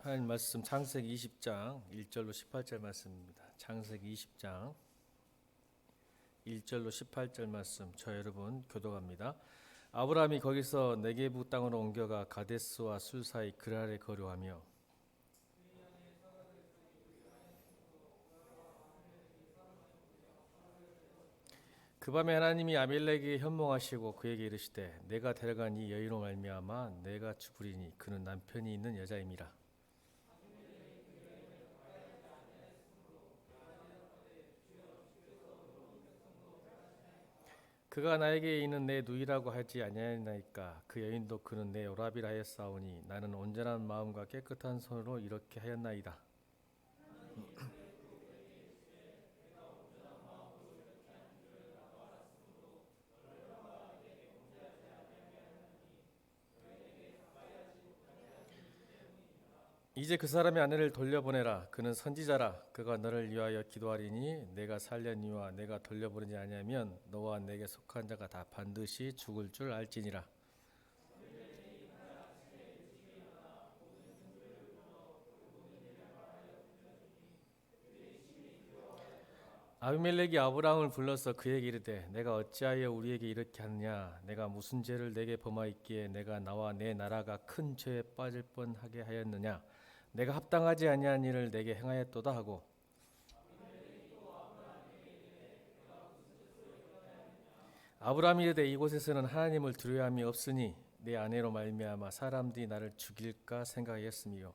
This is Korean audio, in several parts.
하나님 말씀 창세기 20장 1절로 18절 말씀입니다. 창세기 20장 1절로 18절 말씀 저 여러분 교독합니다. 아브라함이 거기서 네게부 땅으로 옮겨가 가데스와 술 사이 그랄에 거류하며 그 밤에 하나님이 아빌렉에게 현몽하시고 그에게 이르시되 내가 데려간 이 여인으로 말미암아 내가 죽으리니 그는 남편이 있는 여자임이라. 그가 나에게 있는 내 누이라고 하지 아니하나이까. 그 여인도 그는 내 오라비라 하였사오니 나는 온전한 마음과 깨끗한 손으로 이렇게 하였나이다. 이제 그 사람의 아내를 돌려보내라. 그는 선지자라. 그가 너를 위하여 기도하리니 내가 살려니와 내가 돌려보내지 아니하면 너와 내게 속한 자가 다 반드시 죽을 줄 알지니라. 아비멜렉이 아브라함을 불러서 그에게 이르되 내가 어찌하여 우리에게 이렇게 하느냐. 내가 무슨 죄를 내게 범하였기에 내가 나와 내 나라가 큰 죄에 빠질 뻔하게 하였느냐. 내가 합당하지 아니한 일을 내게 행하였도다 하고 아브라함이 이르되 이곳에서는 하나님을 두려워함이 없으니 내 아내로 말미암아 사람들이 나를 죽일까 생각하였으며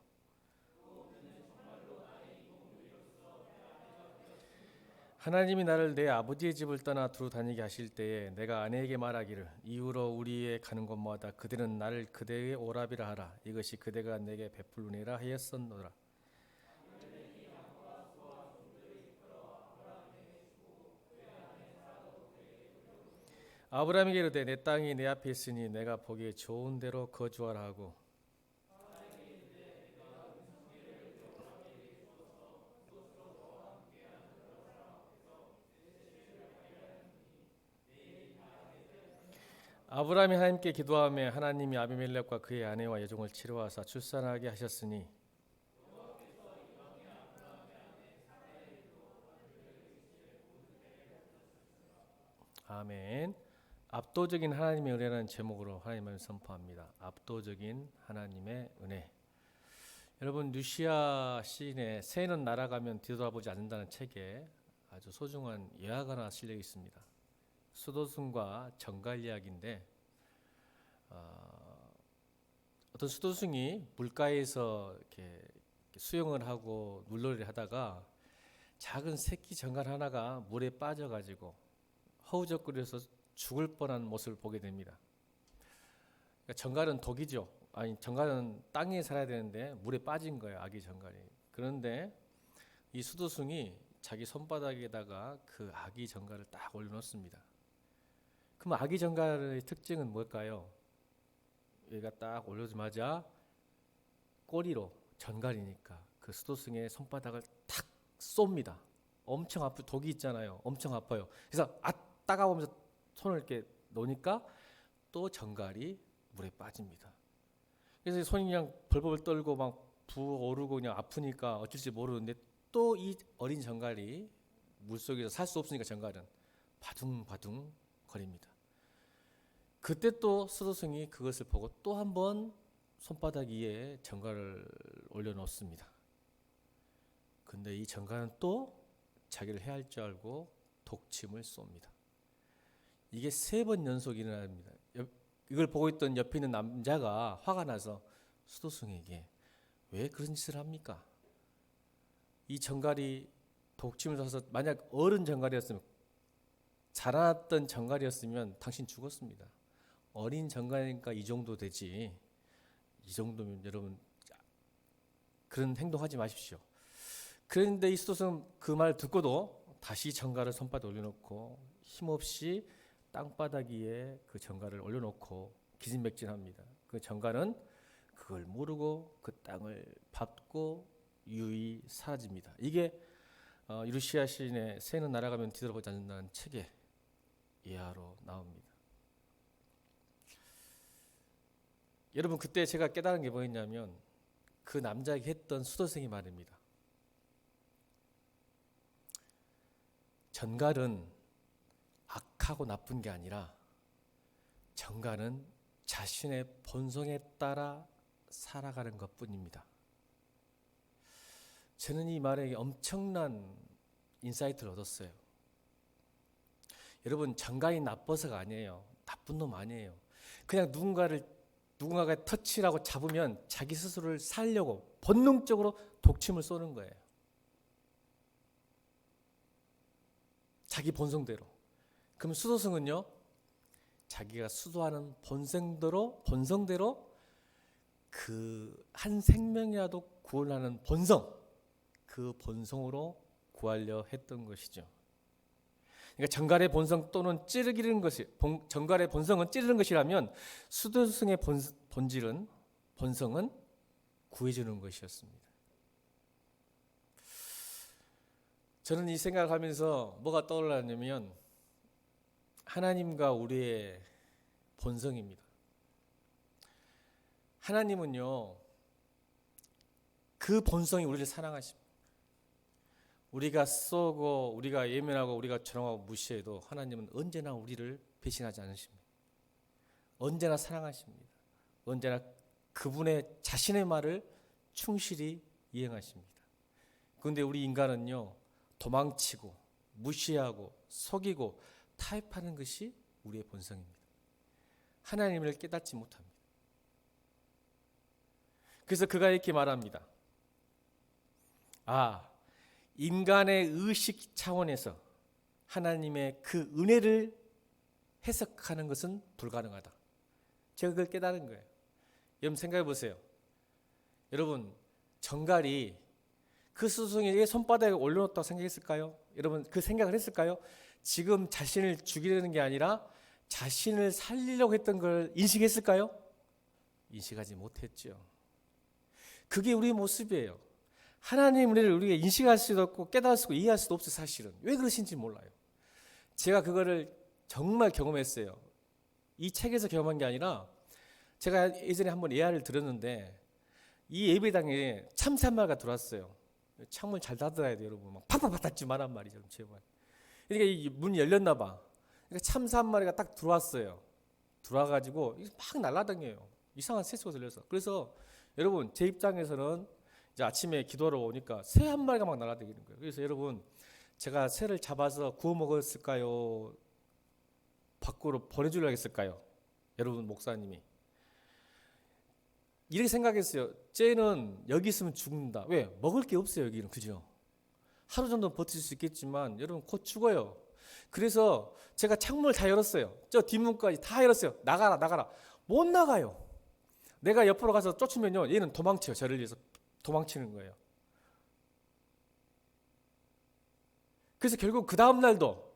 하나님이 나를 내 아버지의 집을 떠나 두루 다니게 하실 때에 내가 아내에게 말하기를 이후로 우리의 가는 곳마다 그대는 나를 그대의 오라비라 하라. 이것이 그대가 내게 베풀으니라 하였었노라. 아브라함에게 이르되 내 땅이 내 앞에 있으니 내가 보기에 좋은 대로 거주하라 하고 아브라함이 하나님께 기도하며 하나님이 아비멜렉과 그의 아내와 여종을 치료하사 출산하게 하셨으니 아멘. 압도적인 하나님의 은혜라는 제목으로 하나님을 선포합니다. 압도적인 하나님의 은혜. 여러분 루시아 시인의 새는 날아가면 뒤돌아보지 않는다는 책에 아주 소중한 예화가 하나 실려 있습니다. 수도승과 정갈 이야기인데 어떤 수도승이 물가에서 이렇게 수영을 하고 물놀이를 하다가 작은 새끼 정갈 하나가 물에 빠져가지고 허우적거려서 죽을 뻔한 모습을 보게 됩니다. 그러니까 정갈은 독이죠. 아니 정갈은 땅에 살아야 되는데 물에 빠진 거예요. 아기 정갈이. 그런데 이 수도승이 자기 손바닥에다가 그 아기 정갈을 딱 올려놓습니다. 그럼 아기 정갈의 특징은 뭘까요? 얘가 딱 올려주자마자 꼬리로 정갈이니까 그 수도승의 손바닥을 탁 쏩니다. 엄청 아프 독이 있잖아요. 엄청 아파요. 그래서 따가우면서 손을 이렇게 놓으니까 또 정갈이 물에 빠집니다. 그래서 손이 그냥 벌벌 떨고 막 부어오르고 그냥 아프니까 어쩔지 모르는데 또 이 어린 정갈이 물속에서 살 수 없으니까 정갈은 바둥바둥 거립니다. 그때 또 수도승이 그것을 보고 또 한 번 손바닥 위에 정갈을 올려놓습니다. 근데 이 정갈은 또 자기를 해할 줄 알고 독침을 쏩니다. 이게 3번 연속 일어납니다. 이걸 보고 있던 옆에 있는 남자가 화가 나서 수도승에게 왜 그런 짓을 합니까? 이 정갈이 독침을 쏴서 만약 어른 정갈이었으면 자라났던 정갈이었으면 당신 죽었습니다. 어린 정갈이니까 이 정도 되지. 이 정도면 여러분 그런 행동하지 마십시오. 그런데 이 수도승은 그 말 듣고도 다시 정갈을 손바닥에 올려놓고 힘없이 땅바닥 위에 그 정갈을 올려놓고 기진맥진합니다. 그 정갈은 그걸 모르고 그 땅을 밟고 유유히 사라집니다. 이게 루시아 시인의 새는 날아가면 뒤돌아보지 않는다는 책의 예화로 나옵니다. 여러분 그때 제가 깨달은 게 뭐였냐면 그 남자에게 했던 수도승이 말입니다. 전갈은 악하고 나쁜 게 아니라 전갈은 자신의 본성에 따라 살아가는 것뿐입니다. 저는 이 말에 엄청난 인사이트를 얻었어요. 여러분, 전갈이 나빠서가 아니에요. 나쁜 놈 아니에요. 그냥 누군가가 터치를 하고 잡으면 자기 스스로를 살려고 본능적으로 독침을 쏘는 거예요. 자기 본성대로. 그럼 수도승은요, 자기가 수도하는 본성대로 그 한 생명이라도 구원하는 본성, 그 본성으로 구하려 했던 것이죠. 그러니까 전갈의 본성 또는 찌르기는 것이, 전갈의 본성은 찌르는 것이라면 수도승의 본성은 구해주는 것이었습니다. 저는 이 생각을 하면서 뭐가 떠올랐냐면 하나님과 우리의 본성입니다. 하나님은요, 그 본성이 우리를 사랑하십니다. 우리가 쏘고 우리가 예민하고 우리가 조롱하고 무시해도 하나님은 언제나 우리를 배신하지 않으십니다. 언제나 사랑하십니다. 언제나 그분의 자신의 말을 충실히 이행하십니다. 그런데 우리 인간은요, 도망치고 무시하고 속이고 타협하는 것이 우리의 본성입니다. 하나님을 깨닫지 못합니다. 그래서 그가 이렇게 말합니다. 인간의 의식 차원에서 하나님의 그 은혜를 해석하는 것은 불가능하다. 제가 그걸 깨달은 거예요. 여러분 생각해 보세요. 여러분, 전갈이 그 수송이에게 손바닥에 올려놓았다고 생각했을까요? 여러분 그 생각을 했을까요? 지금 자신을 죽이려는 게 아니라 자신을 살리려고 했던 걸 인식했을까요? 인식하지 못했죠. 그게 우리의 모습이에요. 하나님의 은혜를 우리가 인식할 수도 없고 깨달을 수도 없고 이해할 수도 없어요. 사실은 왜 그러신지 몰라요. 제가 그거를 정말 경험했어요. 이 책에서 경험한 게 아니라 제가 예전에 한번 예화를 들었는데 이 예배당에 참새 한 마리가 들어왔어요. 창문 잘 닫아야 돼요, 여러분. 막 팍팍 닫지 말란 말이죠, 제발. 그러니까 이 문이 열렸나 봐. 그러니까 참새 한 마리가 딱 들어왔어요. 들어와가지고 막 날아다녀요. 이상한 새소가 들려서. 그래서 여러분 제 입장에서는 이제 아침에 기도하러 오니까 새 한 마리가 막 날아다니는 거예요. 그래서 여러분 제가 새를 잡아서 구워 먹었을까요? 밖으로 보내주려고 했을까요? 여러분 목사님이 이렇게 생각했어요. 쟤는 여기 있으면 죽는다. 왜? 먹을 게 없어요, 여기는. 그죠? 하루 정도 버틸 수 있겠지만 여러분 곧 죽어요. 그래서 제가 창문을 다 열었어요. 저 뒷문까지 다 열었어요. 나가라. 못 나가요. 내가 옆으로 가서 쫓으면요, 얘는 도망쳐요. 저를 위해서 도망치는 거예요. 그래서 결국 그 다음 날도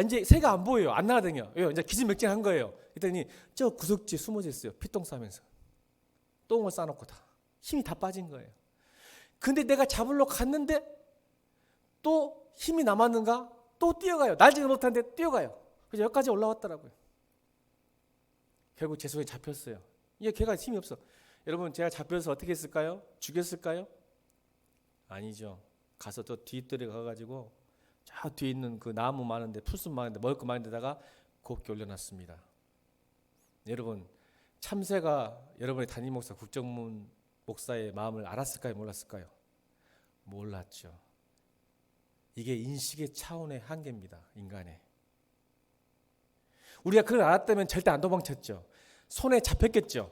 이제 새가 안 보여요. 안 날아다녀요. 왜요? 이제 기진맥진한 거예요. 그랬더니 저 구석지에 숨어져 있어요. 피똥 싸면서. 똥을 싸놓고 다. 힘이 다 빠진 거예요. 근데 내가 잡으러 갔는데 또 힘이 남았는가? 또 뛰어가요. 날지도 못하는데 뛰어가요. 그래서 여기까지 올라왔더라고요. 결국 제 손에 잡혔어요. 이게 걔가 힘이 없어. 여러분 제가 잡혀서 어떻게 했을까요? 죽였을까요? 아니죠. 가서 저 뒷뜰에 가가지고 저 뒤에 있는 그 나무 많은데 풀숲 많은데 먹을 거 많은 데다가 곱게 올려놨습니다. 여러분 참새가 여러분의 담임 목사 국정문 목사의 마음을 알았을까요? 몰랐을까요? 몰랐죠. 이게 인식의 차원의 한계입니다. 인간의. 우리가 그걸 알았다면 절대 안 도망쳤죠. 손에 잡혔겠죠.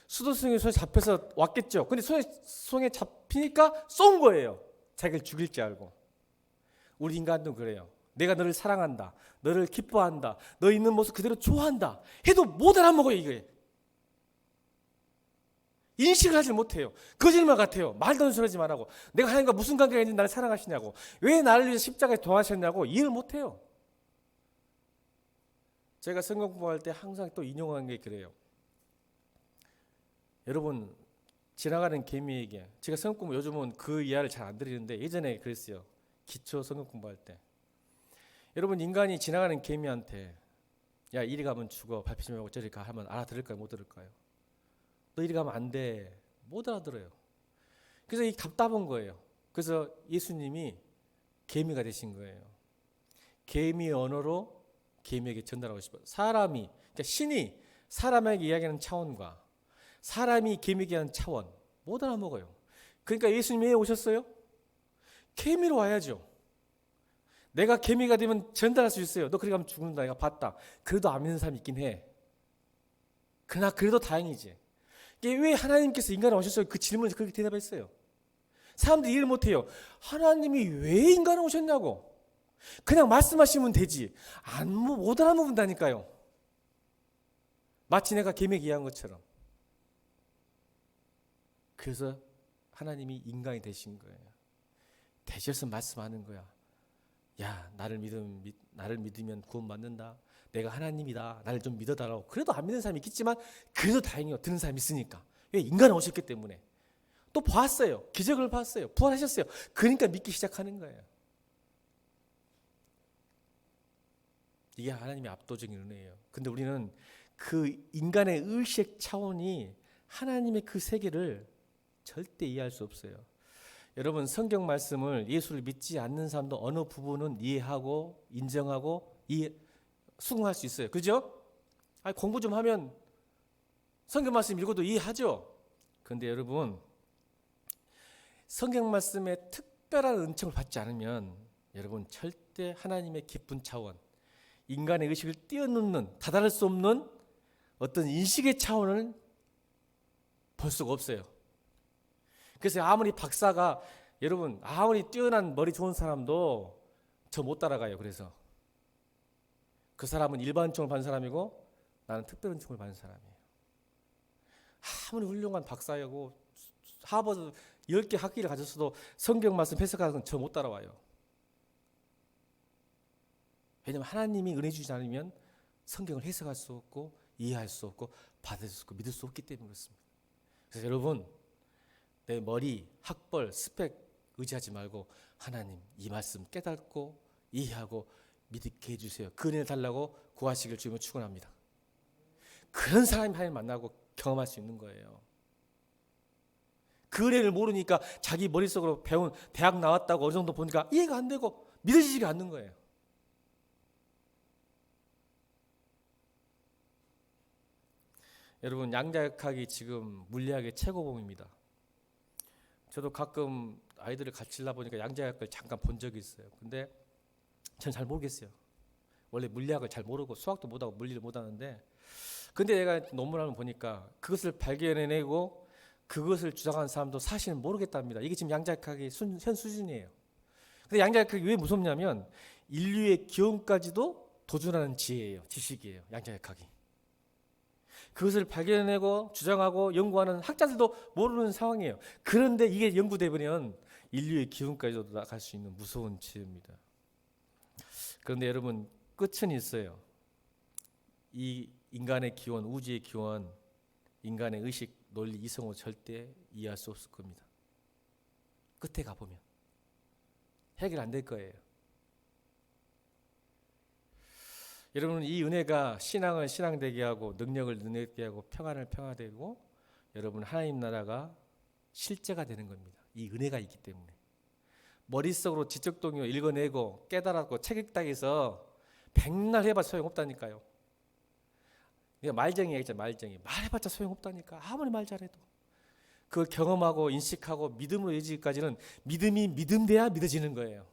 수도승이 손에 잡혀서 왔겠죠. 근데 손에 잡히니까 쏜 거예요. 자기를 죽일 줄 알고. 우리 인간도 그래요. 내가 너를 사랑한다. 너를 기뻐한다. 너 있는 모습 그대로 좋아한다. 해도 못 알아먹어요, 이게. 인식을 하지 못해요. 거짓말 같아요. 말도 안 되는 소리 하지 말라고. 내가 하나님과 무슨 관계가 있는지 나를 사랑하시냐고. 왜 나를 위해서 십자가에 도와주셨냐고 이해를 못해요. 제가 성경 공부할 때 항상 또 인용하는 게 그래요. 여러분 지나가는 개미에게 제가 성경 공부 요즘은 그 이해를 잘 안 드리는데 예전에 그랬어요. 기초 성경 공부할 때 여러분 인간이 지나가는 개미한테 야 이리 가면 죽어 밟히지 말고 저리 가 하면 알아들을까요? 못 들을까요? 너 이리 가면 안 돼. 못 알아들어요. 그래서 이 답답한 거예요. 그래서 예수님이 개미가 되신 거예요. 개미의 언어로 개미에게 전달하고 싶어요. 사람이, 그러니까 신이 사람에게 이야기하는 차원과 사람이 개미에게 하는 차원 못 알아먹어요. 그러니까 예수님이 왜 오셨어요? 개미로 와야죠. 내가 개미가 되면 전달할 수 있어요. 너 그렇게 하면 죽는다. 내가 봤다. 그래도 안 믿는 사람이 있긴 해. 그러나 그래도 다행이지. 이게 왜 하나님께서 인간을 오셨어요? 그 질문에 그렇게 대답했어요. 사람들이 이해를 못해요. 하나님이 왜 인간을 오셨냐고. 그냥 말씀하시면 되지. 못 알아먹는다니까요. 마치 내가 개미에게 이해한 것처럼. 그래서 하나님이 인간이 되신 거예요. 되셔서 말씀하는 거야. 야, 나를 믿으면 구원받는다. 내가 하나님이다. 나를 좀 믿어달라고. 그래도 안 믿는 사람이 있겠지만 그래도 다행이에요. 듣는 사람이 있으니까. 왜? 인간은 오셨기 때문에. 또 봤어요. 기적을 봤어요. 부활하셨어요. 그러니까 믿기 시작하는 거예요. 이게 하나님의 압도적인 은혜예요. 근데 우리는 그 인간의 의식 차원이 하나님의 그 세계를 절대 이해할 수 없어요. 여러분, 성경 말씀을 예수를 믿지 않는 사람도 어느 부분은 이해하고 인정하고 수긍할 수 있어요. 그죠? 공부 좀 하면 성경 말씀 읽어도 이해하죠. 그런데 여러분, 성경 말씀에 특별한 은총을 받지 않으면 여러분 절대 하나님의 깊은 차원, 인간의 의식을 뛰어넘는 다다를 수 없는 어떤 인식의 차원을 볼 수가 없어요. 그래서 아무리 박사가, 여러분 아무리 뛰어난 머리 좋은 사람도 저 못 따라가요. 그래서 그 사람은 일반 은총을 받는 사람이고 나는 특별 은총을 받는 사람이에요. 아무리 훌륭한 박사이고 하버드 10개 학위를 가졌어도 성경 말씀 해석하는 건 저 못 따라와요. 왜냐하면 하나님이 은혜 주지 않으면 성경을 해석할 수 없고 이해할 수 없고 받을 수 없고 믿을 수 없기 때문에 그렇습니다. 그래서 여러분, 내 머리, 학벌, 스펙 의지하지 말고 하나님 이 말씀 깨닫고 이해하고 믿게 해주세요. 그 은혜를 달라고 구하시길 주님을 축원합니다. 그런 사람이 하나님 만나고 경험할 수 있는 거예요. 그 은혜를 모르니까 자기 머릿속으로 배운 대학 나왔다고 어느 정도 보니까 이해가 안 되고 믿어지지가 않는 거예요. 여러분, 양자역학이 지금 물리학의 최고봉입니다. 저도 가끔 아이들을 가르치려 보니까 양자역학을 잠깐 본 적이 있어요. 근데 전 잘 모르겠어요. 원래 물리학을 잘 모르고 수학도 못하고 물리를 못하는데, 근데 내가 논문을 보니까 그것을 발견해내고 그것을 주장하는 사람도 사실은 모르겠답니다. 이게 지금 양자역학의 현 수준이에요. 근데 양자역학이 왜 무섭냐면 인류의 기원까지도 도전하는 지혜예요. 지식이에요. 양자역학이. 그것을 발견해내고 주장하고 연구하는 학자들도 모르는 상황이에요. 그런데 이게 연구되면 인류의 기원까지도 나갈 수 있는 무서운 지혜입니다. 그런데 여러분, 끝은 있어요. 이 인간의 기원, 우주의 기원, 인간의 의식, 논리, 이성으로 절대 이해할 수 없을 겁니다. 끝에 가보면 해결 안 될 거예요. 여러분, 이 은혜가 신앙을 신앙되게 하고 능력을 능력되게 하고 평안을 평화되게 하고 여러분 하나님 나라가 실제가 되는 겁니다. 이 은혜가 있기 때문에. 머릿속으로 지적 동요 읽어내고 깨달았고 책 읽다 해서 백날 해봐 소용없다니까요. 말쟁이가 있잖아요. 말쟁이. 말해봤자 소용없다니까. 아무리 말 잘해도. 그걸 경험하고 인식하고 믿음으로 이어지기까지는 믿음이 믿음돼야 믿어지는 거예요.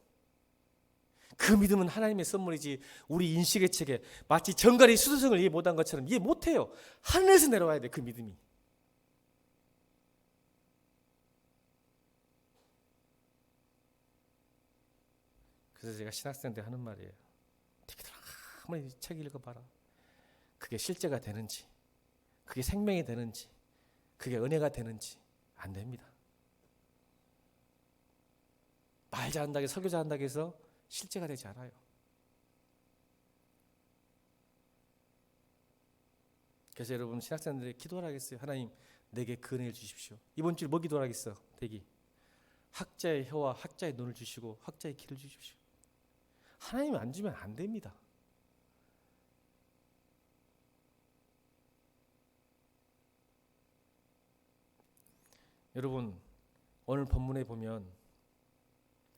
그 믿음은 하나님의 선물이지 우리 인식의 체계, 마치 정갈이 수두성을 이해 못한 것처럼 이해 못해요. 하늘에서 내려와야 돼, 그 믿음이. 그래서 제가 신학생들 하는 말이에요. 되게들 아무리 책 읽어봐라. 그게 실제가 되는지, 그게 생명이 되는지, 그게 은혜가 되는지 안 됩니다. 말 잘한다고 해서, 설교 잘한다고 해서 실제가 되지 않아요. 그래서 여러분, 신학생들이 기도를 하겠어요. 하나님, 내게 그 은혜를 주십시오. 이번 주에 뭐 기도하겠어? 대기. 학자의 혀와 학자의 눈을 주시고 학자의 귀를 주십시오. 하나님이 안 주면 안 됩니다. 여러분, 오늘 본문에 보면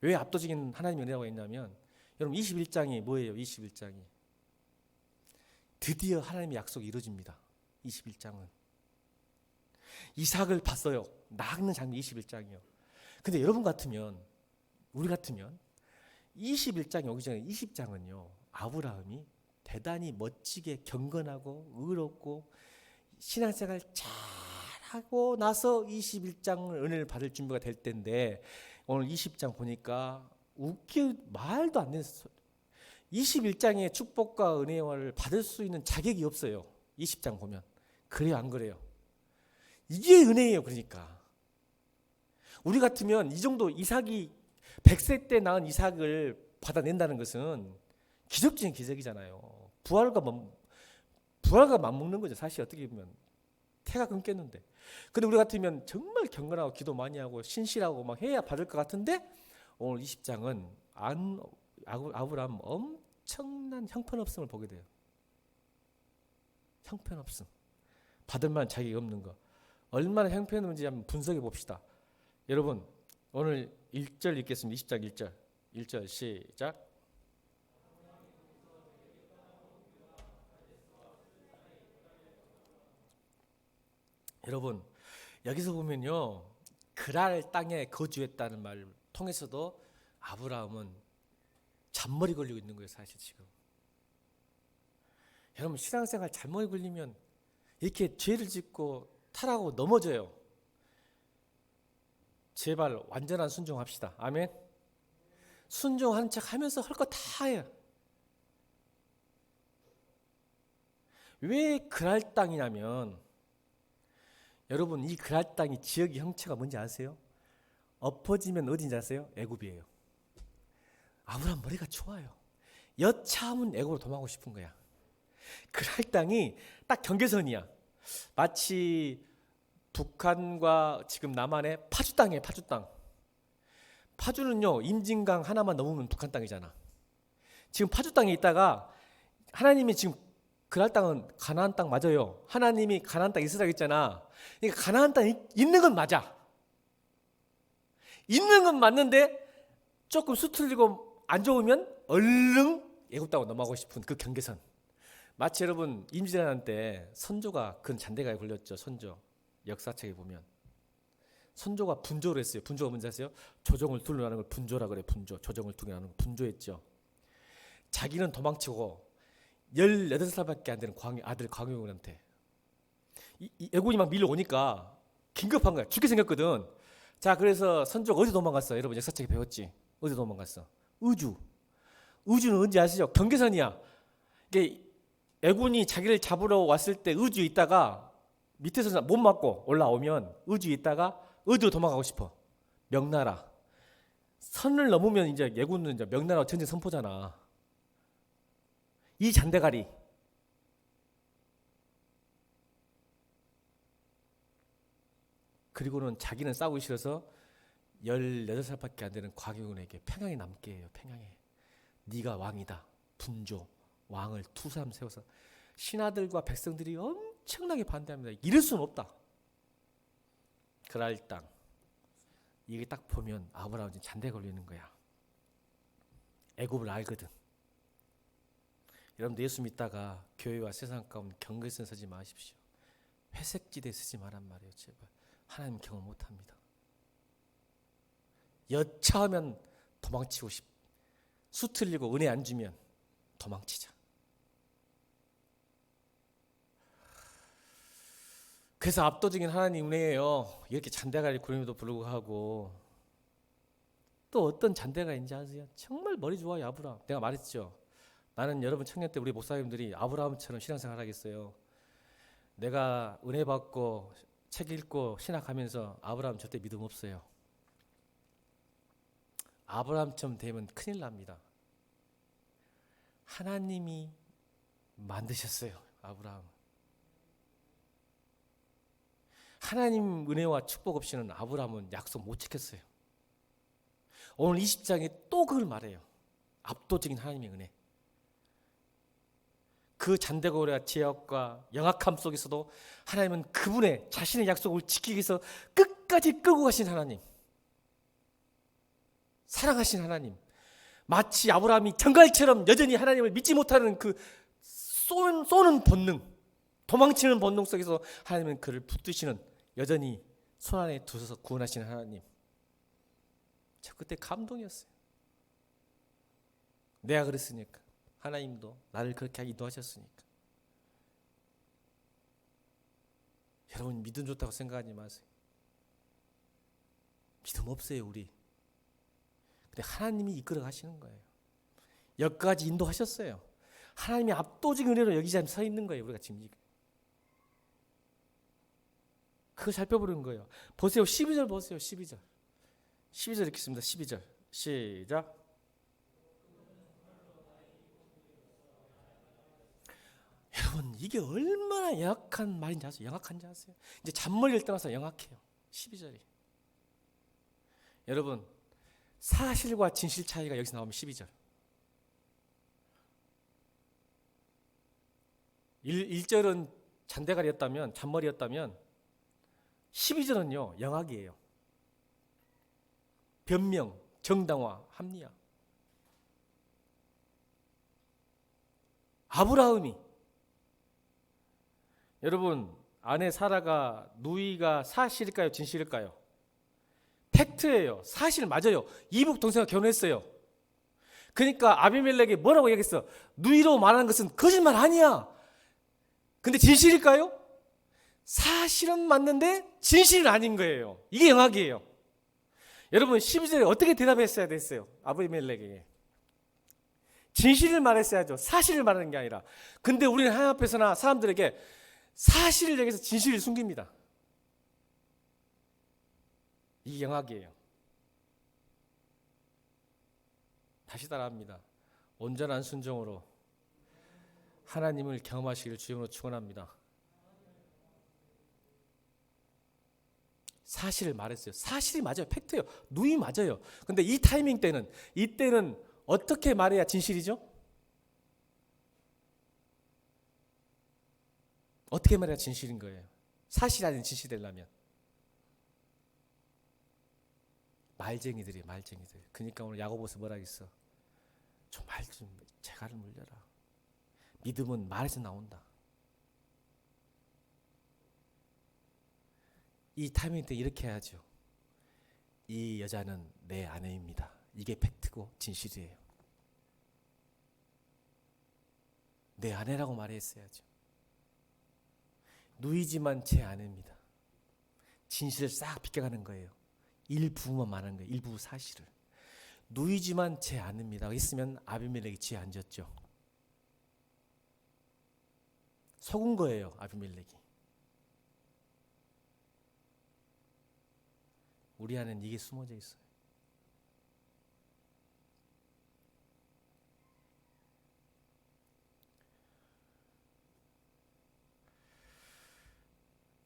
왜 압도적인 하나님의 은혜라고 했냐면 여러분 21장이 뭐예요? 21장이 드디어 하나님의 약속이 이루어집니다. 21장은 이삭을 봤어요. 낳는 장면 21장이요. 근데 여러분 같으면 우리 같으면 21장 오기 전에 20장은요. 아브라함이 대단히 멋지게 경건하고 의롭고 신앙생활 잘하고 나서 21장을 은혜를 받을 준비가 될 때인데 오늘 20장 보니까 웃길 말도 안 되는 21장의 축복과 은혜를 받을 수 있는 자격이 없어요. 20장 보면. 그래요 안 그래요? 이게 은혜예요. 그러니까 우리 같으면 이 정도 이삭이 100세 때 낳은 이삭을 받아낸다는 것은 기적적인 기적이잖아요. 부활과 맞먹는 거죠. 사실 어떻게 보면 태가 끊겼는데. 근데 우리 같으면 정말 경건하고 기도 많이 하고 신실하고 막 해야 받을 것 같은데 오늘 20장은 아브라함 엄청난 형편없음을 보게 돼요. 형편없음. 받을 만한 자격이 없는 거. 얼마나 형편없는지 한번 분석해 봅시다. 여러분 오늘 1절 읽겠습니다. 20장 1절. 1절 시작. 여러분 여기서 보면요. 그랄 땅에 거주했다는 말을 통해서도 아브라함은 잔머리 걸리고 있는 거예요. 사실 지금. 여러분 신앙생활 잔머리 걸리면 이렇게 죄를 짓고 타락하고 넘어져요. 제발 완전한 순종합시다. 아멘. 순종하는 척 하면서 할 거 다 해요. 왜 그랄 땅이냐면 여러분 이 그랄 땅이 지역의 형체가 뭔지 아세요? 엎어지면 어딘지 아세요? 애굽이에요. 아브라함 머리가 좋아요. 여차하면 애굽으로 도망가고 싶은 거야. 그랄 땅이 딱 경계선이야. 마치 북한과 지금 남한의 파주 땅이에요. 파주 땅. 파주는요 임진강 하나만 넘으면 북한 땅이잖아. 지금 파주 땅에 있다가 하나님이 지금 그랄 땅은 가나안 땅 맞아요. 하나님이 가나안 땅에 있으라고 했잖아. 그러니까 가나안 땅에 있는 건 맞아. 있는 건 맞는데 조금 수틀리고 안 좋으면 얼른 애굽 땅으로 넘어가고 싶은 그 경계선. 마치 여러분 임진왜란 때 선조가 그 잔대가에 걸렸죠. 선조 역사책에 보면 선조가 분조를 했어요. 분조가 뭔지 아세요? 조정을 둘러나는 걸 분조라 그래. 분조. 조정을 둘러나는 걸 분조했죠. 자기는 도망치고 18살밖에 안 되는 아들 광용군한테 애군이 막 밀려오니까 긴급한 거야. 죽게 생겼거든. 자, 그래서 선조가 어디 도망갔어? 여러분 역사책에 배웠지? 어디 도망갔어? 의주. 의주는 언제 아시죠? 경계선이야. 이게 애군이 자기를 잡으러 왔을 때 의주에 있다가 밑에서 못 맞고 올라오면 의주에 있다가 어디로 도망가고 싶어? 명나라. 선을 넘으면 이제 애군은 이제 명나라 전쟁 선포잖아. 이 잔대가리. 그리고는 자기는 싸우기 싫어서 18살밖에 안 되는 광해군에게 평양에 남게 해요. 평양에. 네가 왕이다. 분조. 왕을 투삼 세워서 신하들과 백성들이 엄청나게 반대합니다. 이럴 수는 없다. 그랄 땅. 이게 딱 보면 아브라함이 잔대 걸리는 거야. 애굽을 알거든. 여러분들 예수 믿다가 교회와 세상 가운데 경계선 서지 마십시오. 회색지대 서지 말란 말이에요. 제발. 하나님 경험 못합니다. 여차하면 도망치고 수틀리고 은혜 안 주면 도망치자. 그래서 압도적인 하나님 은혜예요. 이렇게 잔대가 구름에도 불구하고 또 어떤 잔대가 있는지 아세요? 정말 머리 좋아요. 아브라함. 내가 말했죠. 나는 여러분 청년 때 우리 목사님들이 아브라함처럼 신앙생활 하겠어요. 내가 은혜 받고 책 읽고 신학하면서 아브라함 절대 믿음 없어요. 아브라함처럼 되면 큰일 납니다. 하나님이 만드셨어요. 아브라함. 하나님 은혜와 축복 없이는 아브라함은 약속 못 지켰어요. 오늘 20장에 또 그걸 말해요. 압도적인 하나님의 은혜. 그 잔대고리와 제약과 영악함 속에서도 하나님은 그분의 자신의 약속을 지키기 위해서 끝까지 끌고 가신 하나님. 사랑하신 하나님. 마치 아브라함이 정갈처럼 여전히 하나님을 믿지 못하는 그 쏘는 본능, 도망치는 본능 속에서 하나님은 그를 붙드시는, 여전히 손 안에 두셔서 구원하시는 하나님. 저 그때 감동이었어요. 내가 그랬으니까, 하나님도 나를 그렇게 하기 인도하셨으니까. 여러분, 믿음 좋다고 생각하지 마세요. 믿음 없어요, 우리. 근데 하나님이 이끌어 가시는 거예요. 여기까지 인도하셨어요. 하나님이 압도적인 은혜로 여기 지금 서 있는 거예요. 우리가 지금 그걸 살펴보는 거예요. 보세요. 12절 보세요. 12절. 12절 읽겠습니다. 12절. 시작. 여러분, 이게 얼마나 영악한 말인지 아세요? 영악한지 아세요? 이제 잔머리를 떠나서 영악해요. 12절이. 여러분, 사실과 진실 차이가 여기서 나오면 12절. 1절은 잔대가리였다면, 잔머리였다면 12절은요, 영악이에요. 변명, 정당화, 합리화. 아브라함이, 여러분, 아내 사라가 누이가 사실일까요? 진실일까요? 팩트예요. 사실 맞아요. 이북 동생과 결혼했어요. 그러니까 아비멜렉이 뭐라고 얘기했어? 누이로 말하는 것은 거짓말 아니야. 근데 진실일까요? 사실은 맞는데 진실은 아닌 거예요. 이게 영악이에요. 여러분, 12절에 어떻게 대답했어야 됐어요? 아비멜렉에게. 진실을 말했어야죠. 사실을 말하는 게 아니라. 근데 우리는 하나님 앞에서나 사람들에게 사실을 얘기해서 진실을 숨깁니다. 이게 영악이에요. 다시 따라합니다. 온전한 순종으로 하나님을 경험하시길 주님으로 축원합니다. 사실을 말했어요. 사실이 맞아요. 팩트예요. 누이 맞아요. 근데 이 타이밍 때는, 이때는 어떻게 말해야 진실이죠? 어떻게 말해야 진실인 거예요? 사실이 아닌 진실이 되려면. 말쟁이들이. 그러니까 오늘 야고보서 뭐라 했어? 좀 말 좀 재갈을 물려라. 믿음은 말에서 나온다. 이 타이밍 때 이렇게 해야죠. 이 여자는 내 아내입니다. 이게 팩트고 진실이에요. 내 아내라고 말했어야죠. 누이지만 제 아내입니다. 진실을 싹 비껴가는 거예요. 일부만 말하는 거예요. 일부 사실을. 누이지만 제 아내입니다. 했으면 아비멜렉이 지에 앉았죠. 속은 거예요. 아비멜렉이. 우리 안에는 이게 숨어져 있어요.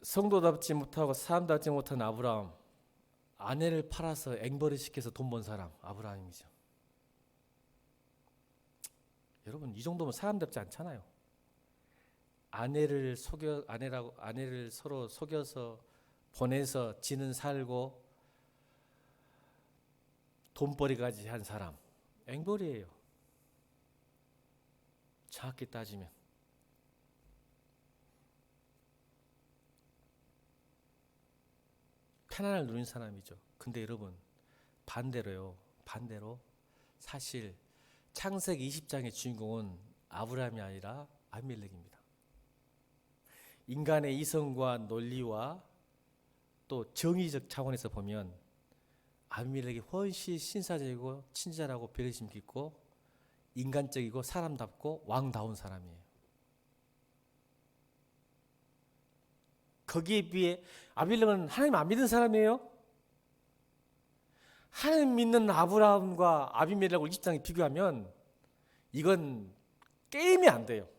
성도답지 못하고 사람답지 못한 아브라함, 아내를 팔아서 앵벌이 시켜서 돈 번 사람 아브라함이죠. 여러분, 이 정도면 사람답지 않잖아요. 아내를 서로 속여서 보내서 지는 살고 돈벌이까지 한 사람, 앵벌이에요. 정확히 따지면. 편안을 누린 사람이죠. 근데 여러분, 반대로 사실 창세기 20장의 주인공은 아브라함이 아니라 아비멜렉입니다. 인간의 이성과 논리와 또 정의적 차원에서 보면 아비멜렉이 훨씬 신사적이고 친절하고 배려심 깊고 인간적이고 사람답고 왕다운 사람이에요. 거기에 비해 아비멜렉은 하나님 안 믿는 사람이에요. 하나님 믿는 아브라함과 아비멜렉을 20장에 비교하면 이건 게임이 안 돼요.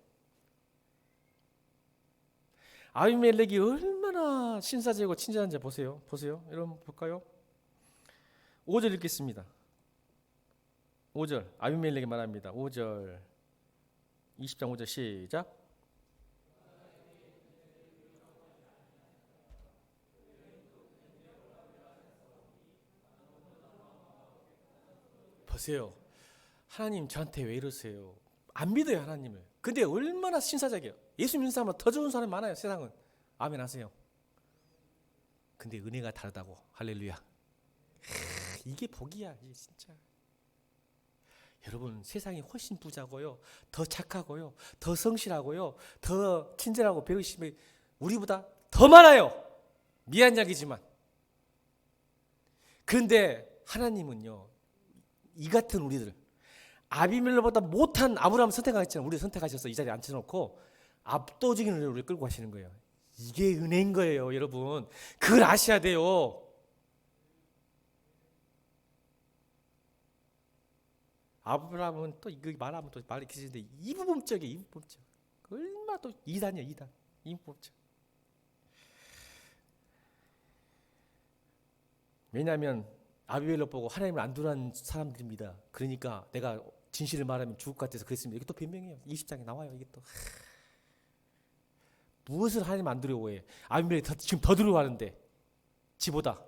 아비멜렉이 얼마나 신사적이고 친절한지 보세요. 여러분 볼까요? 5절 읽겠습니다. 5절 아비멜렉이 말합니다. 5절 20장 5절 시작. 보세요. 하나님 저한테 왜 이러세요? 안 믿어요 하나님을. 근데 얼마나 신사적이에요. 예수 믿는 사람은 더 좋은 사람이 많아요 세상은. 아멘 하세요. 근데 은혜가 다르다고. 할렐루야. 이게 복이야 이게 진짜. 여러분 세상이 훨씬 부자고요, 더 착하고요, 더 성실하고요, 더 친절하고 배우심이 우리보다 더 많아요. 미안 이야기지만. 그런데 하나님은요, 이 같은 우리들, 아비멜렉보다 못한 아브라함을 선택하셨잖아요. 우리를 선택하셔서 이 자리에 앉혀놓고 압도적인 은혜로 우리를 끌고 가시는 거예요. 이게 은혜인 거예요 여러분. 그걸 아셔야 돼요. 아브라함은 또 이거 말하면 또 말이 길어지는데 이부분적이에요. 이부분적. 얼마나 또 이단이야 이단. 이부분적. 왜냐하면 아비멜렉 보고 하나님을 안 두는 사람들입니다. 그러니까 내가 진실을 말하면 죽을 것 같아서 그랬습니다. 이게 또 변명이에요. 20장에 나와요. 이게 또 무엇을 하나님 안 두려워해? 아비멜렉 지금 더 두려워하는데 지보다.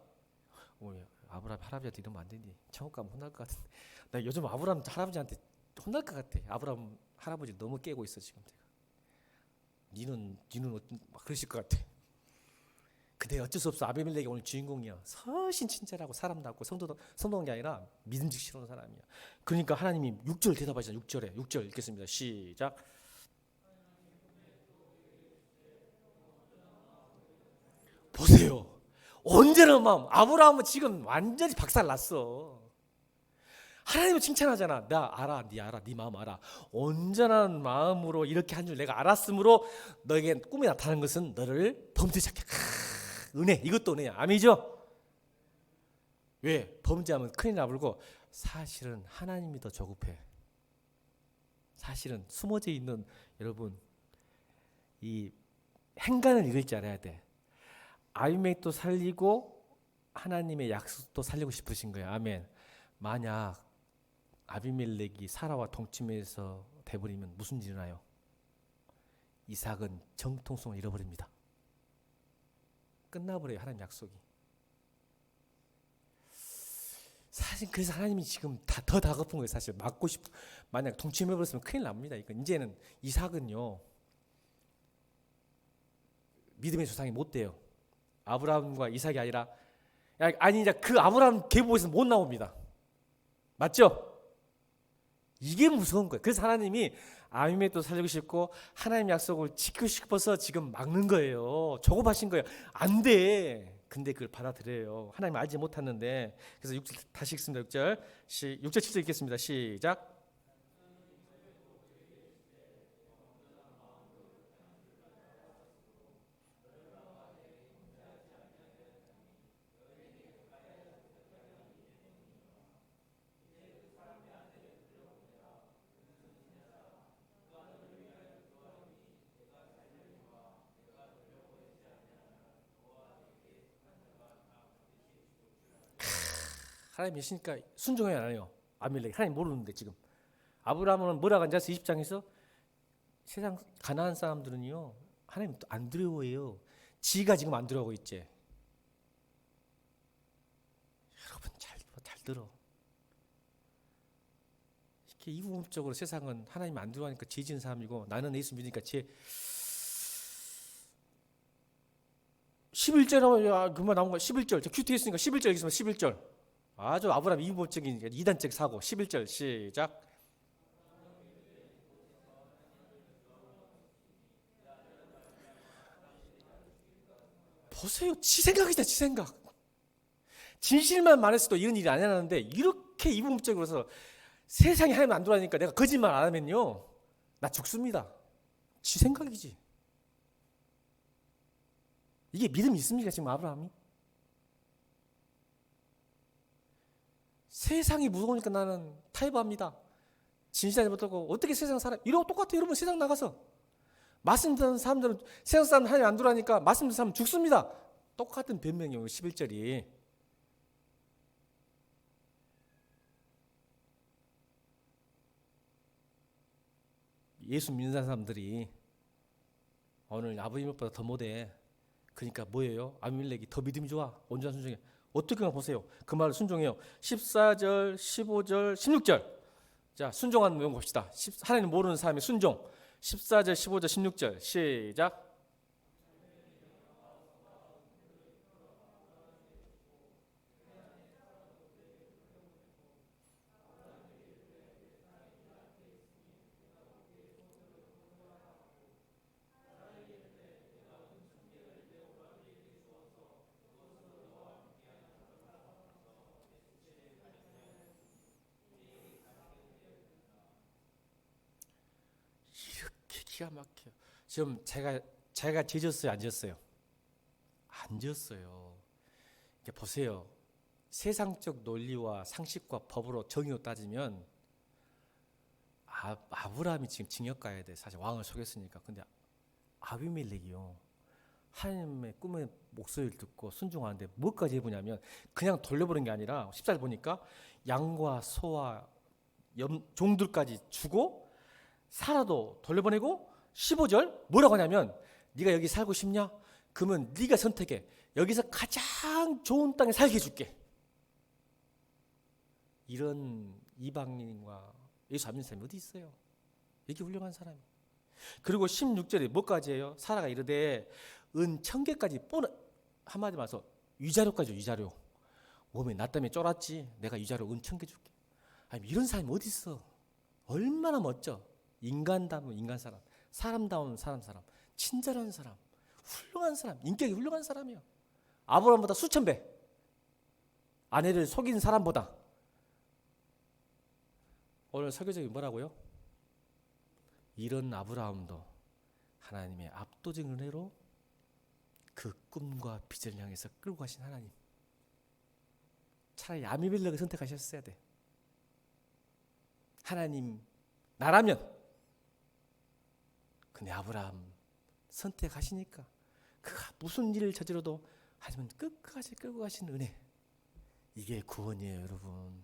아브라함 할아버지한테 이러면 안 되니. 천국 가면 혼날 것 같은데. 나 요즘 아브라함 할아버지한테 혼날 것 같아. 아브라함 할아버지 너무 깨고 있어 지금. 니는 막 그러실 것 같아. 근데 어쩔 수 없어. 아비멜렉이 오늘 주인공이야. 훨씬 친절하고 사람답고 성도는 게 아니라 믿음직스러운 사람이야. 그러니까 하나님이 6절 대답하시잖아요. 6절 읽겠습니다. 시작. 보세요. 언제나 마음. 아브라함은 지금 완전히 박살났어. 하나님을 칭찬하잖아. 나 알아, 네 마음 알아. 온전한 마음으로 이렇게 한 줄 내가 알았으므로 너에게 꿈에 나타난 것은 너를 범죄자게. 은혜, 이것도 은혜야. 아멘이죠? 왜? 범죄하면 큰일 나불고. 사실은 하나님이 더 조급해. 사실은 숨어져 있는 여러분, 이 행간을 읽을 줄 알아야 돼. 아비멜렉도 살리고 하나님의 약속도 살리고 싶으신 거예요. 아멘. 만약 아비멜렉이 사라와 동침해서 돼버리면 무슨 일이 일어나요? 이삭은 정통성을 잃어버립니다. 끝나버려요. 하나님 약속이. 사실 그래서 하나님이 지금 더 다급한 거예요. 사실 막고 싶어. 만약 동침해버렸으면 큰일 납니다. 이제는 이삭은요, 믿음의 조상이 못 돼요. 아브라함과 이삭이 아니라, 아니 이제 그 아브라함 계보에서 못 나옵니다. 맞죠? 이게 무서운 거예요. 그래서 하나님이 아비멜렉도 살리고 싶고 하나님 약속을 지키고 싶어서 지금 막는 거예요. 조급하신 거예요. 안 돼. 근데 그걸 받아들여요. 하나님 알지 못하는데. 그래서 6절 다시 읽습니다. 6절 7절 읽겠습니다. 시작. 하나님 계시니까 순종해야 하나요? 아비멜렉 하나님 모르는데 지금 아브라함은 뭐라고 앉아서 20장에서 세상 가난한 사람들은요 하나님 안 두려워해요. 지가 지금 안 두려워하고 있지. 여러분 잘 들어. 이렇게 이분법적으로 세상은 하나님 안 두려워하니까 죄 지은 사람이고 나는 예수 믿으니까 죄 11절하고 그만 나온 거 11절. 저 큐티 했으니까 11절 읽겠습니다. 11절. 아주 아브라함 이분법적인 이단적 사고. 11절 시작. 보세요. 지 생각이다. 지 생각. 진실만 말했어도 이런 일이 안 일어나는데 이렇게 이분법적으로서 세상에 하나님 안 들어가니까 내가 거짓말 안 하면요 나 죽습니다. 지 생각이지. 이게 믿음이 있습니까 지금 아브라함이? 세상이 무서우니까 나는 타협합니다. 진실하지 못하고 어떻게 세상 살아? 이러고 똑같아요. 여러분 세상 나가서 말씀 듣는 사람들은 세상 사람 하나님 안 들어가니까 말씀 듣는 사람은 죽습니다. 똑같은 변명이에요. 11절이. 예수 믿는 사람들이 오늘 아버지보다 더 못해. 그러니까 뭐예요? 아비멜렉이 더 믿음이 좋아. 온전한 순종에 어떻게 보세요. 그 말을 순종해요. 14절, 15절, 16절. 자, 순종하는 내용 봅시다. 하나님 모르는 사람의 순종. 14절, 15절, 16절. 시작. 기가 막혀요. 지금 제가 지었어요, 안 지었어요? 안 지었어요. 이게 보세요. 세상적 논리와 상식과 법으로 정의로 따지면 아브라함이 지금 징역 가야 돼. 사실 왕을 속였으니까. 근데 아비멜렉이요. 하나님의 꿈의 목소리를 듣고 순종하는데 뭐까지 해보냐면 그냥 돌려보는 게 아니라 14절 보니까 양과 소와 종들까지 주고 사라도 돌려보내고 15절 뭐라고 하냐면 네가 여기 살고 싶냐? 그러면 네가 선택해. 여기서 가장 좋은 땅에 살게 해줄게. 이런 이방인과 예수 안 믿는 사람이 어디 있어요? 이렇게 훌륭한 사람이. 그리고 16절에 뭐까지 해요? 사라가 이르되 은 1000개까지 한마디 말해서 위자료까지 위자료. 몸에 나 때문에 쫄았지. 내가 위자료 은 1000개 줄게. 아니 이런 사람이 어디 있어? 얼마나 멋져. 인간다운 인간 사람, 사람다운 사람, 친절한 사람, 훌륭한 사람, 인격이 훌륭한 사람이야. 아브라함보다 수천 배. 아내를 속인 사람보다. 오늘 설교적이 뭐라고요? 이런 아브라함도 하나님의 압도적인 은혜로 그 꿈과 비전을 향해서 끌고 가신 하나님. 차라리 아비멜렉을 선택하셨어야 돼. 하나님 나라면. 근데 아브라함 선택하시니까 그가 무슨 일을 저지러도 하지만 끝까지 끌고 가신 은혜. 이게 구원이에요, 여러분.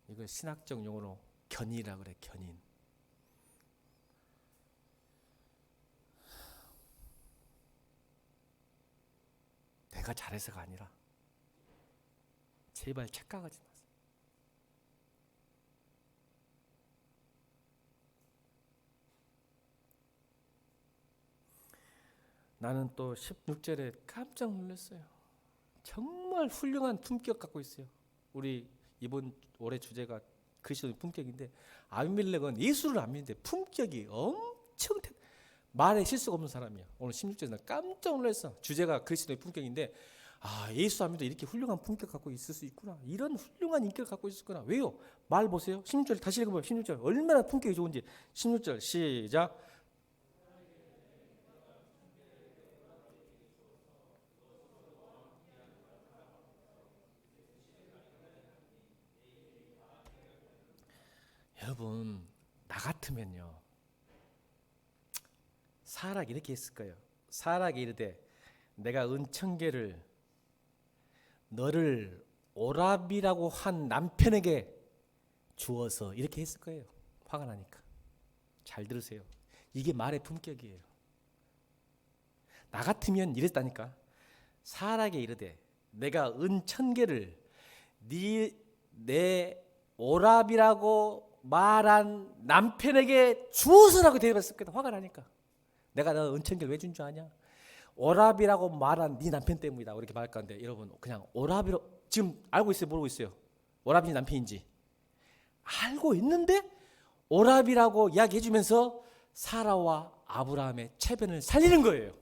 이걸 신학적 용어로 견인이라고 그래, 견인. 내가 잘해서가 아니라 제발 착각하지 마세요. 나는 또 16절에 깜짝 놀랐어요. 정말 훌륭한 품격 갖고 있어요. 우리 이번 올해 주제가 그리스도의 품격인데 아비멜렉은 예수를 안 믿는데 품격이 엄청 말에 실수가 없는 사람이야. 오늘 16절에 나 깜짝 놀랐어. 주제가 그리스도의 품격인데 예수 안 믿어도 이렇게 훌륭한 품격 갖고 있을 수 있구나. 이런 훌륭한 인격을 갖고 있었구나. 왜요? 말 보세요. 16절 다시 읽어봐요. 16절 얼마나 품격이 좋은지. 16절 시작. 여러분 나 같으면요 사락이 이렇게 했을 거예요. 사락이 이르되 내가 은 1000개를 너를 오라비라고 한 남편에게 주어서 이렇게 했을 거예요. 화가 나니까. 잘 들으세요. 이게 말의 품격이에요. 나 같으면 이랬다니까. 사락에 이르되 내가 은 1000개를 내 오라비라고 말한 남편에게 주어서라고 대답했을 거다. 화가 나니까. 내가 너 은 1000개를 왜 준 줄 아냐? 오라비라고 말한 네 남편 때문이다. 이렇게 말할 건데 여러분 그냥 오라비로 지금 알고 있어요? 모르고 있어요? 오라비 남편인지 알고 있는데 오라비라고 이야기해 주면서 사라와 아브라함의 체면을 살리는 거예요.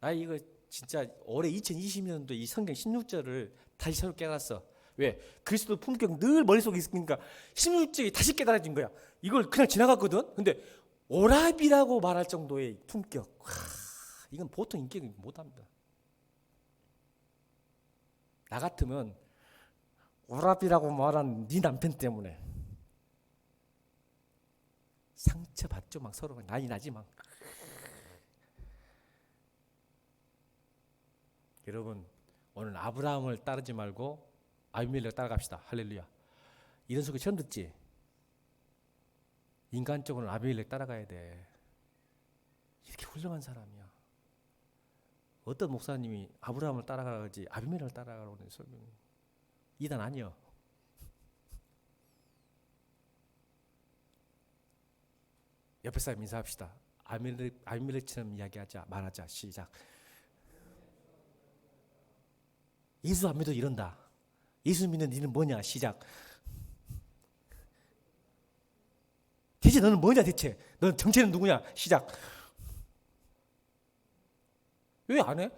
나 이거 진짜 올해 2020년도 이 성경 16절을 다시 새로 깨달았어. 왜? 그리스도 품격 늘 머릿속에 있으니까 16절이 다시 깨달아진 거야. 이걸 그냥 지나갔거든. 근데 오라비라고 말할 정도의 품격. 이건 보통 인격이 못합니다. 나 같으면 오라비라고 말한 네 남편 때문에 상처받죠. 막 서로 난리 나지 막. 여러분 오늘 아브라함을 따르지 말고 아비멜렉 따라갑시다. 할렐루야. 이런 소리 처음 듣지? 인간적으로는 아비멜렉 따라가야 돼. 이렇게 훌륭한 사람이야. 어떤 목사님이 아브라함을 따라가지 아비멜렉을 따라가라고 하는 설명. 이단 아니요. 옆에 사람 인사합시다. 아비멜렉처럼 이야기하자 말하자. 시작. 예수 안 믿어 이런다. 예수 믿는 니는 뭐냐? 시작. 대체 너는 뭐냐 대체? 너는 정체는 누구냐? 시작. 왜 안 해?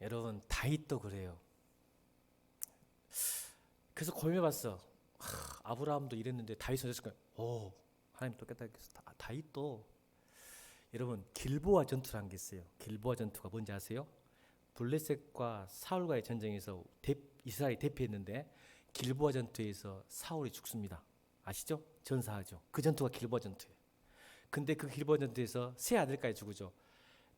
여러분 다윗도 그래요. 그래서 고민해봤어. 아브라함도 이랬는데 다윗은 어땠을까? 오, 하나님 또 깨닫겠어. 다윗도 여러분 길보아 전투라는 게 있어요. 길보아 전투가 뭔지 아세요? 블레셋과 사울과의 전쟁에서 이스라엘이 대피했는데 길보아 전투에서 사울이 죽습니다. 아시죠? 전사하죠. 그 전투가 길보아 전투예요. 근데 그 길보아 전투에서 세 아들까지 죽으죠.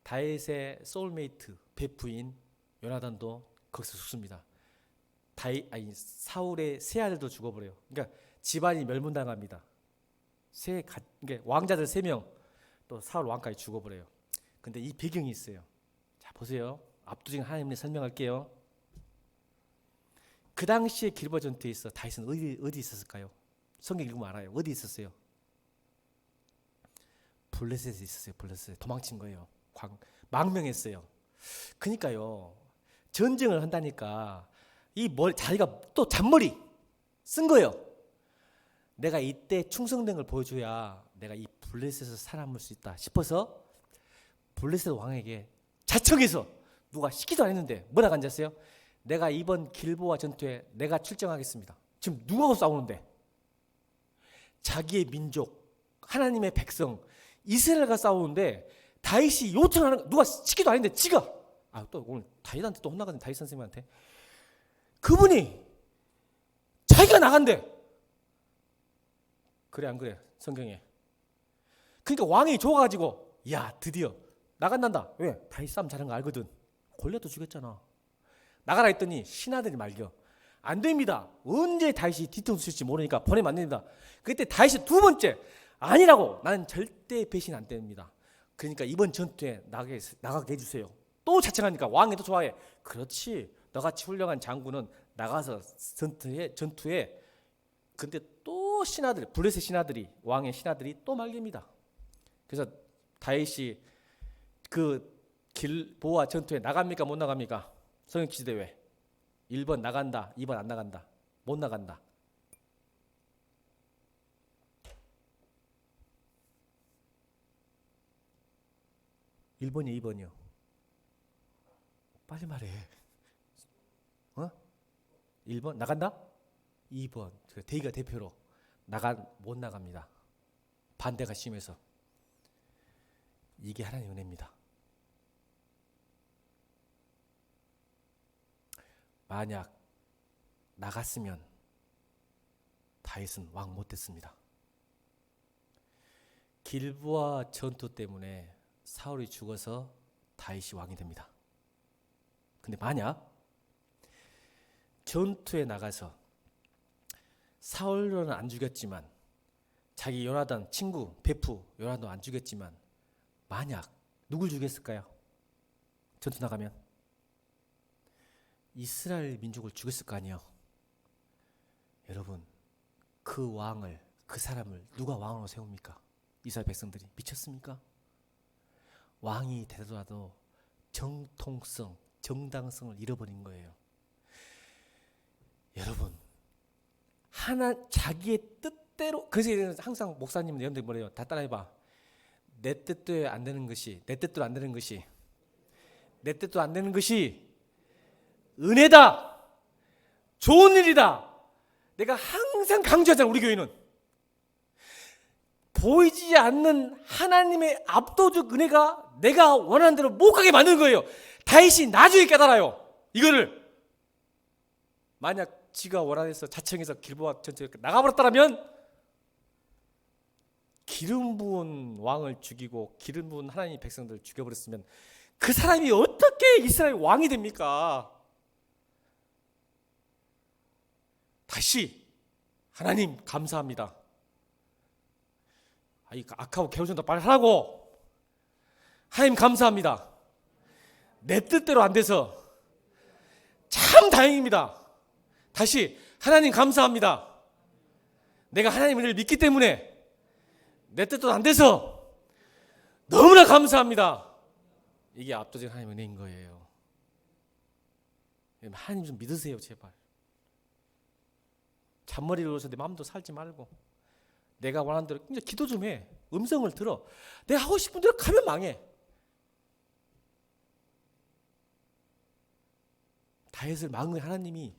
다윗의 소울메이트 베프인 요나단도 거기서 죽습니다. 사울의 세 아들도 죽어버려요. 그러니까 집안이 멸문당합니다. 그러니까 왕자들 3명 또 사울 왕까지 죽어버려요. 근데 이 배경이 있어요. 자 보세요. 압도적인 하나님을 설명할게요. 그 당시에 길보아 전투에 있어 다윗은 어디 있었을까요? 성경 읽으면 알아요. 어디 있었어요? 블레셋에 있었어요. 블레셋에 도망친 거예요. 망명했어요. 그러니까요. 전쟁을 한다니까 자기가 또 잔머리 쓴 거예요. 내가 이때 충성된 걸 보여줘야 내가 이 블레셋에서 살아남을 수 있다 싶어서 블레셋 왕에게 자청해서 누가 시키도 안 했는데 뭐라고 앉았어요? 내가 이번 길보아 전투에 내가 출정하겠습니다. 지금 누구하고 싸우는데? 자기의 민족, 하나님의 백성, 이스라엘과 싸우는데 다윗이 요청하는 누가 시키도 안 했는데 지가 또 오늘 다윗한테 또 혼나거든. 다윗 선생님한테. 그분이 자기가 나간대. 그래 안 그래? 성경에. 그러니까 왕이 좋아가지고 야 드디어 나간단다. 왜? 다윗 싸움 잘하는 거 알거든. 골리앗도 죽였잖아. 나가라 했더니 신하들이 말려. 안 됩니다. 언제 다윗이 뒤통수 칠지 모르니까 보내면 안 됩니다. 그때 다윗이 두 번째 아니라고 나는 절대 배신 안 됩니다. 그러니까 이번 전투에 나가게 해주세요. 또 자청하니까 왕이 또 좋아해. 그렇지. 너같이 훌륭한 장군은 나가서 전투에 근데 또 블레셋 신하들이 왕의 신하들이 또 말립니다. 그래서 다윗이 그 길보아 전투에 나갑니까 못 나갑니까? 성경 퀴즈 대회 1번 나간다 2번 안 나간다 못 나간다. (1번이요) (2번이요) 빨리 말해. 1번 나간다? 2번 대의가 대표로 못 나갑니다. 반대가 심해서. 이게 하나님의 은혜입니다. 만약 나갔으면 다윗은 왕 못됐습니다. 길보아 전투 때문에 사울이 죽어서 다윗이 왕이 됩니다. 근데 만약 전투에 나가서 사울로는 안 죽였지만 자기 요나단 친구 베프 요나단도 안 죽였지만 만약 누굴 죽였을까요? 전투 나가면 이스라엘 민족을 죽였을 거 아니에요. 여러분 그 왕을 그 사람을 누가 왕으로 세웁니까? 이스라엘 백성들이 미쳤습니까? 왕이 되더라도 정통성 정당성을 잃어버린 거예요. 여러분 자기의 뜻대로. 그래서 항상 목사님들 여러분들 뭐래요? 다 따라해봐. 내 뜻대로 안 되는 것이 은혜다. 좋은 일이다. 내가 항상 강조하잖아. 우리 교회는 보이지 않는 하나님의 압도적 은혜가 내가 원하는 대로 못 가게 만드는 거예요. 다윗이 나중에 깨달아요. 이거를 만약 지가 원하해서 자청해서 길보아 전투에 나가버렸다면 기름 부은 왕을 죽이고 기름 부은 하나님의 백성들을 죽여버렸으면 그 사람이 어떻게 이스라엘 왕이 됩니까? 다시 하나님 감사합니다. 악하고 게으른 도 빨리 하라고. 하나님 감사합니다. 내 뜻대로 안 돼서 참 다행입니다. 다시 하나님 감사합니다. 내가 하나님을 믿기 때문에 내 뜻대로 안 돼서 너무나 감사합니다. 이게 압도적인 하나님의 은혜인 거예요. 하나님 좀 믿으세요, 제발. 잔머리를 넣어서 내 마음도 살지 말고 내가 원하는 대로 이제 기도 좀 해. 음성을 들어. 내가 하고 싶은 대로 가면 망해. 다윗을 막은 거야, 하나님이.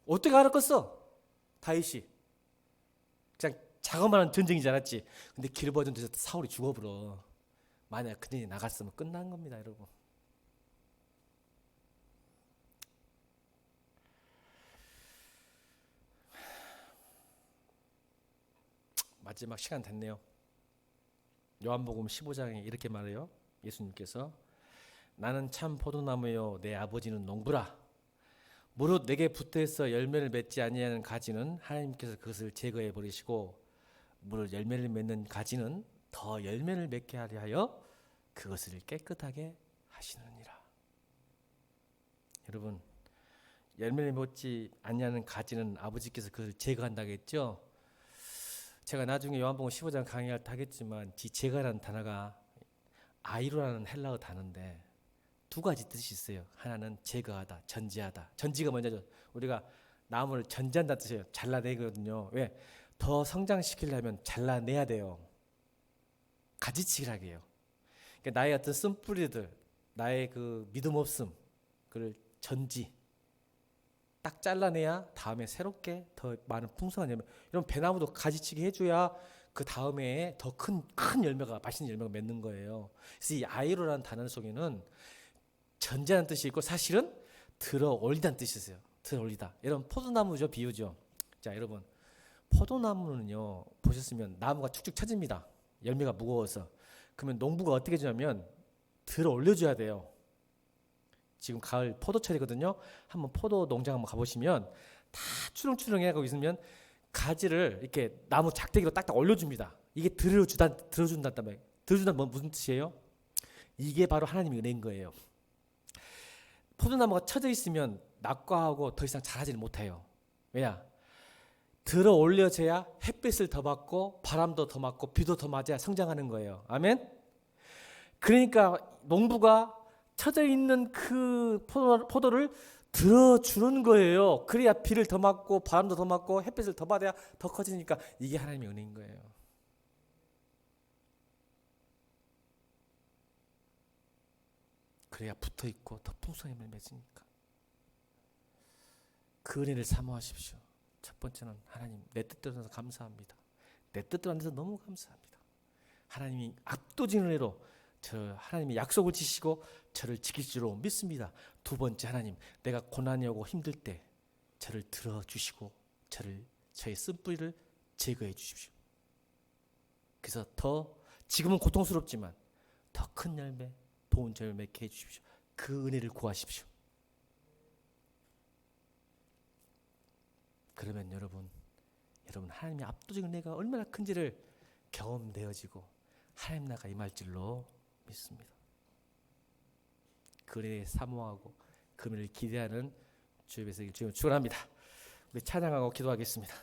어떻게 알았겠어? 다윗이 그냥 자그마한 전쟁이지 않았지. 근데 길보아 전투에서 사울이 죽어버려. 만약 그전에 나갔으면 끝난 겁니다, 여러분. 마지막 시간 됐네요. 요한복음 15장에 이렇게 말해요. 예수님께서 나는 참 포도나무요 내 아버지는 농부라. 무릇 내게 붙어서 열매를 맺지 아니하는 가지는 하나님께서 그것을 제거해 버리시고 무릇 열매를 맺는 가지는 더 열매를 맺게 하려 하여 그것을 깨끗하게 하시느니라. 여러분, 열매를 맺지 아니하는 가지는 아버지께서 그것을 제거한다고 했죠. 제가 나중에 요한복음 15장 강의할 때 하겠지만 제거라는 단어가 아이로라는 헬라어 단어인데 두 가지 뜻이 있어요. 하나는 제거하다, 전지하다. 전지가 뭐냐죠? 우리가 나무를 전지한다는 뜻이에요. 잘라내거든요. 왜? 더 성장시키려면 잘라내야 돼요. 가지치기라고 해요. 그러니까 나의 어떤 쓴뿌리들, 나의 그 믿음 없음, 그걸 전지 딱 잘라내야 다음에 새롭게 더 많은 풍성한 열매. 이런 배나무도 가지치기 해줘야 그 다음에 더 큰 열매가, 맛있는 열매가 맺는 거예요. 그래서 이 아이로라는 단어 속에는 전제하는 뜻이 있고 사실은 들어 올리다는 뜻이 있어요. 들어 올리다. 여러분 포도나무죠, 비유죠. 자, 여러분 포도나무는요 보셨으면 나무가 축축 처집니다. 열매가 무거워서. 그러면 농부가 어떻게 해주냐면 들어 올려줘야 돼요. 지금 가을 포도철이거든요. 한번 포도 농장 한번 가보시면 다 추렁추렁해가고 있으면 가지를 이렇게 나무 작대기로 딱딱 올려줍니다. 이게 들어준다는 말이에요. 들어준다는 무슨 뜻이에요? 이게 바로 하나님의 은혜인 거예요. 포도나무가 쳐져 있으면 낙과하고 더 이상 자라지를 못해요. 왜냐? 들어 올려져야 햇빛을 더 받고 바람도 더 맞고 비도 더 맞아야 성장하는 거예요. 아멘? 그러니까 농부가 쳐져 있는 그 포도를 들어주는 거예요. 그래야 비를 더 맞고 바람도 더 맞고 햇빛을 더 받아야 더 커지니까 이게 하나님의 은혜인 거예요. 그래야 붙어있고 더 풍성함을 맺으니까. 그 은혜를 사모하십시오. 첫 번째는 하나님 내 뜻대로 해서 감사합니다. 내 뜻대로 안 돼서 너무 감사합니다. 하나님이 압도적인 은혜로 하나님이 약속을 지시고 저를 지킬 줄로 믿습니다. 두 번째, 하나님 내가 고난이 오고 힘들 때 저를 들어주시고 저의 쓴뿌리를 제거해 주십시오. 그래서 지금은 고통스럽지만 더 큰 열매, 좋은 열매 맺게 해주십시오. 그 은혜를 구하십시오. 그러면 여러분 하나님의 압도적인 은혜가 얼마나 큰지를 경험되어지고 하나님 나라가 임할 줄로 믿습니다. 그 은혜에 사모하고 그 은혜를 기대하는 주의 백성이 주님을 축원합니다. 우리 찬양하고 기도하겠습니다.